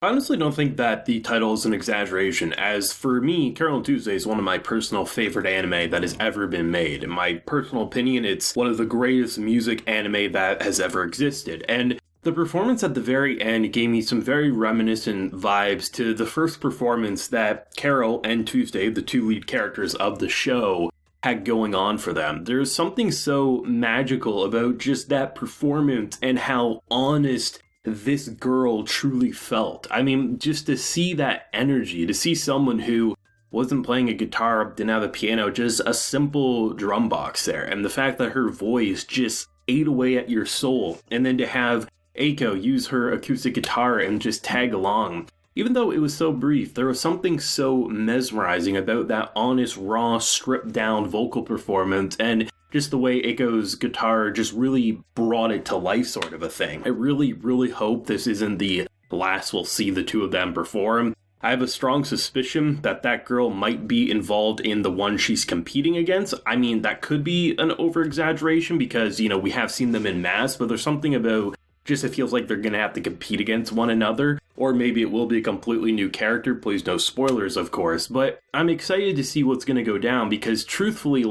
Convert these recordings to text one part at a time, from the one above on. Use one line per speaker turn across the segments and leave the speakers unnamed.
I honestly don't think that the title is an exaggeration, as for me, Carole Tuesday is one of my personal favorite anime that has ever been made. In my personal opinion, it's one of the greatest music anime that has ever existed, and the performance at the very end gave me some very reminiscent vibes to the first performance that Carole and Tuesday, the two lead characters of the show, had going on for them. There's something so magical about just that performance and how honest this girl truly felt. I mean, just to see that energy, to see someone who wasn't playing a guitar, didn't have a piano, just a simple drum box there, and the fact that her voice just ate away at your soul, and then to have Eiko use her acoustic guitar and just tag along. Even though it was so brief, there was something so mesmerizing about that honest, raw, stripped down vocal performance, and just the way Eiko's guitar just really brought it to life, sort of a thing. I really, really hope this isn't the last we'll see the two of them perform. I have a strong suspicion that that girl might be involved in the one she's competing against. I mean, that could be an over-exaggeration because, we have seen them in mass, but there's something about just it feels like they're going to have to compete against one another, or maybe it will be a completely new character. Please no spoilers, of course, but I'm excited to see what's going to go down because truthfully,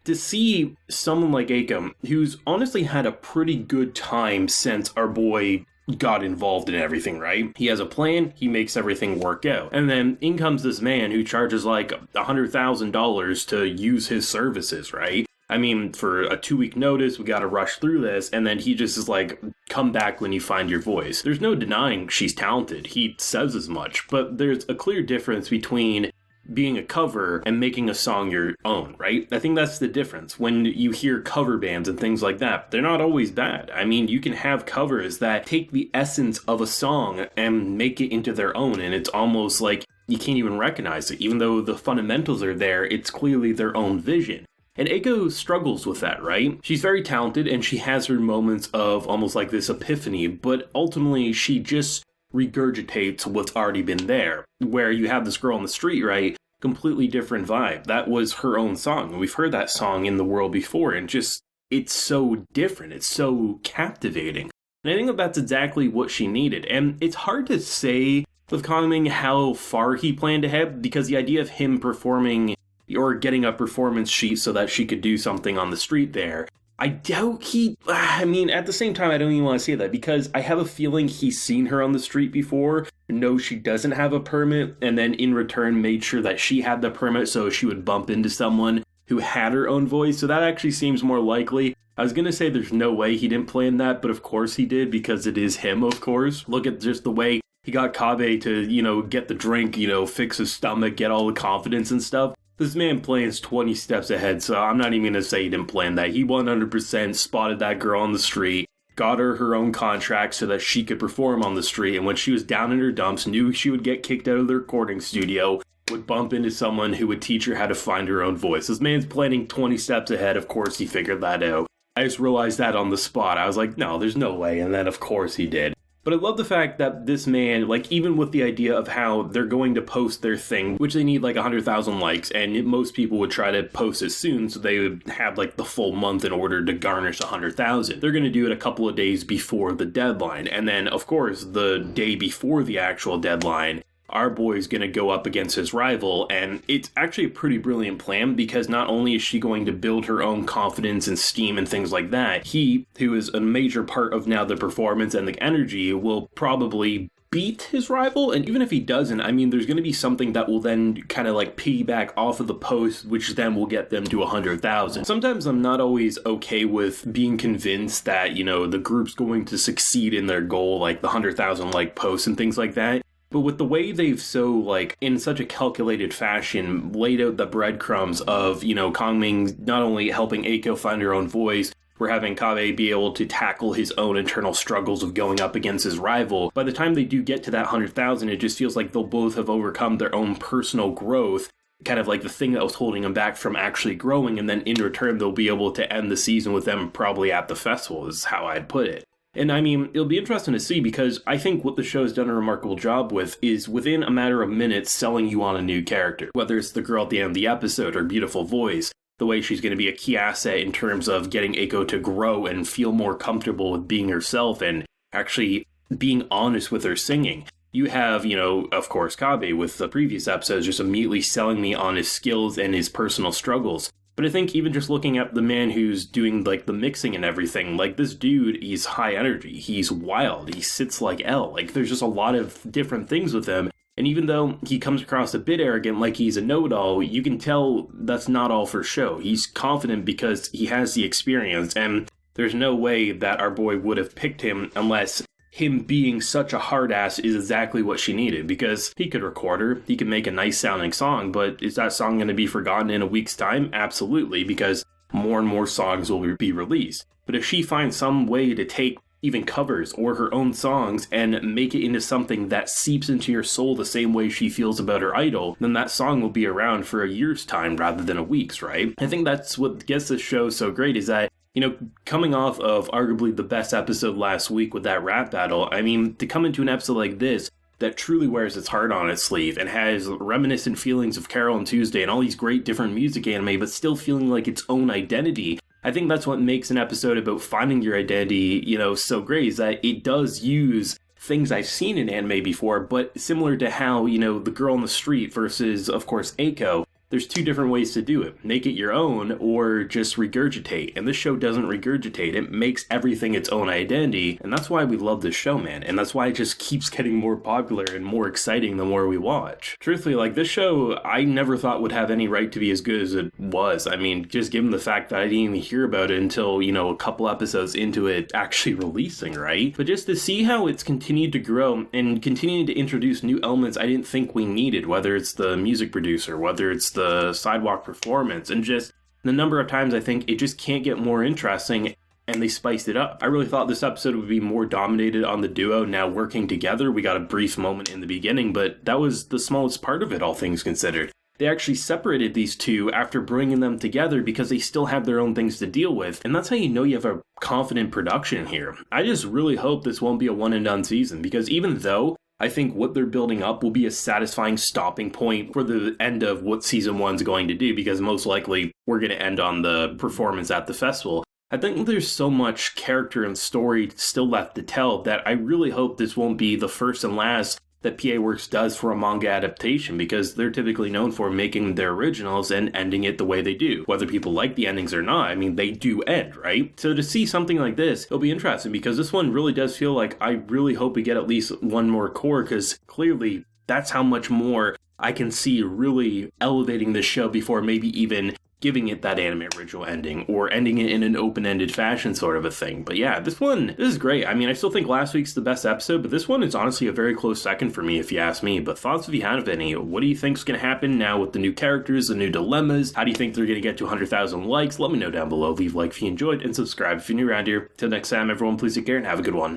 to see someone like Eiko, who's honestly had a pretty good time since our boy got involved in everything, right? He has a plan, he makes everything work out. And then in comes this man who charges like $100,000 to use his services, right? I mean, for a 2-week notice, we gotta rush through this, and then he just is like, come back when you find your voice. There's no denying she's talented, he says as much, but there's a clear difference between being a cover and making a song your own, right? I think that's the difference. When you hear cover bands and things like that, they're not always bad. I mean, you can have covers that take the essence of a song and make it into their own, and it's almost like you can't even recognize it. Even though the fundamentals are there, it's clearly their own vision. And Eiko struggles with that, right? She's very talented and she has her moments of almost like this epiphany, but ultimately she just regurgitates what's already been there. Where you have this girl on the street, right? Completely different vibe. That was her own song. We've heard that song in the world before, and just, it's so different. It's so captivating. And I think that that's exactly what she needed. And it's hard to say with Kongming how far he planned to head, because the idea of him performing or getting a performance sheet so that she could do something on the street there, I doubt at the same time, I don't even want to say that because I have a feeling he's seen her on the street before, knows she doesn't have a permit, and then in return made sure that she had the permit so she would bump into someone who had her own voice. So that actually seems more likely. I was going to say there's no way he didn't plan that, but of course he did because it is him, of course. Look at just the way he got Koumei to, get the drink, fix his stomach, get all the confidence and stuff. This man plans 20 steps ahead, so I'm not even going to say he didn't plan that. He 100% spotted that girl on the street, got her own contract so that she could perform on the street, and when she was down in her dumps, knew she would get kicked out of the recording studio, would bump into someone who would teach her how to find her own voice. This man's planning 20 steps ahead. Of course he figured that out. I just realized that on the spot. I was like, no, there's no way, and then of course he did. But I love the fact that this man, even with the idea of how they're going to post their thing, which they need 100,000 likes, and most people would try to post it soon, so they would have the full month in order to garnish 100,000. They're going to do it a couple of days before the deadline. And then, of course, the day before the actual deadline, our boy's going to go up against his rival, and it's actually a pretty brilliant plan because not only is she going to build her own confidence and steam and things like that, he, who is a major part of now the performance and the energy, will probably beat his rival. And even if he doesn't, there's going to be something that will then kind of piggyback off of the post, which then will get them to 100,000. Sometimes I'm not always okay with being convinced that, the group's going to succeed in their goal, like the 100,000 like posts and things like that. But with the way they've in such a calculated fashion, laid out the breadcrumbs of, Kongming not only helping Eiko find her own voice, we're having Koumei be able to tackle his own internal struggles of going up against his rival. By the time they do get to that 100,000, it just feels like they'll both have overcome their own personal growth, kind of like the thing that was holding them back from actually growing, and then in return, they'll be able to end the season with them probably at the festival, is how I'd put it. And it'll be interesting to see because I think what the show's done a remarkable job with is within a matter of minutes selling you on a new character. Whether it's the girl at the end of the episode, her beautiful voice, the way she's going to be a key asset in terms of getting Eiko to grow and feel more comfortable with being herself and actually being honest with her singing. you have, of course, Koumei with the previous episodes just immediately selling me on his skills and his personal struggles. But I think even just looking at the man who's doing, like, the mixing and everything, like, this dude, he's high energy, he's wild, he sits like L. Like, there's just a lot of different things with him. And even though he comes across a bit arrogant, like he's a know-it-all, you can tell that's not all for show. He's confident because he has the experience, and there's no way that our boy would have picked him unless him being such a hard ass is exactly what she needed, because he could record her, he could make a nice sounding song, but is that song going to be forgotten in a week's time? Absolutely, because more and more songs will be released. But if she finds some way to take even covers or her own songs and make it into something that seeps into your soul the same way she feels about her idol, then that song will be around for a year's time rather than a week's, right? I think that's what gets this show so great, is that coming off of arguably the best episode last week with that rap battle, I mean, to come into an episode like this that truly wears its heart on its sleeve and has reminiscent feelings of Carole Tuesday and all these great different music anime, but still feeling like its own identity, I think that's what makes an episode about finding your identity, so great, is that it does use things I've seen in anime before, but similar to how, the girl on the street versus, of course, Eiko, there's two different ways to do it. Make it your own or just regurgitate. And this show doesn't regurgitate. It makes everything its own identity. And that's why we love this show, man. And that's why it just keeps getting more popular and more exciting the more we watch. Truthfully, like, this show, I never thought would have any right to be as good as it was. I mean, just given the fact that I didn't even hear about it until, a couple episodes into it actually releasing, right? But just to see how it's continued to grow and continuing to introduce new elements I didn't think we needed, whether it's the music producer, whether it's the sidewalk performance, and just the number of times I think it just can't get more interesting, and they spiced it up. I really thought this episode would be more dominated on the duo now working together. We got a brief moment in the beginning, but that was the smallest part of it, all things considered. They actually separated these two after bringing them together because they still have their own things to deal with, and that's how you know you have a confident production here. I just really hope this won't be a one and done season, because even though I think what they're building up will be a satisfying stopping point for the end of what season one's going to do, because most likely we're going to end on the performance at the festival. I think there's so much character and story still left to tell that I really hope this won't be the first and last that PA Works does for a manga adaptation, because they're typically known for making their originals and ending it the way they do. Whether people like the endings or not, I mean, they do end, right? So to see something like this, it'll be interesting, because this one really does feel like I really hope we get at least one more core, because clearly that's how much more I can see really elevating this show before maybe even giving it that anime original ending, or ending it in an open-ended fashion sort of a thing. But yeah, this is great. I mean, I still think last week's the best episode, but this one is honestly a very close second for me, if you ask me. But thoughts if you have any. What do you think's going to happen now with the new characters, the new dilemmas? How do you think they're going to get to 100,000 likes? Let me know down below. Leave a like if you enjoyed, and subscribe if you're new around here. Till next time, everyone, please take care and have a good one.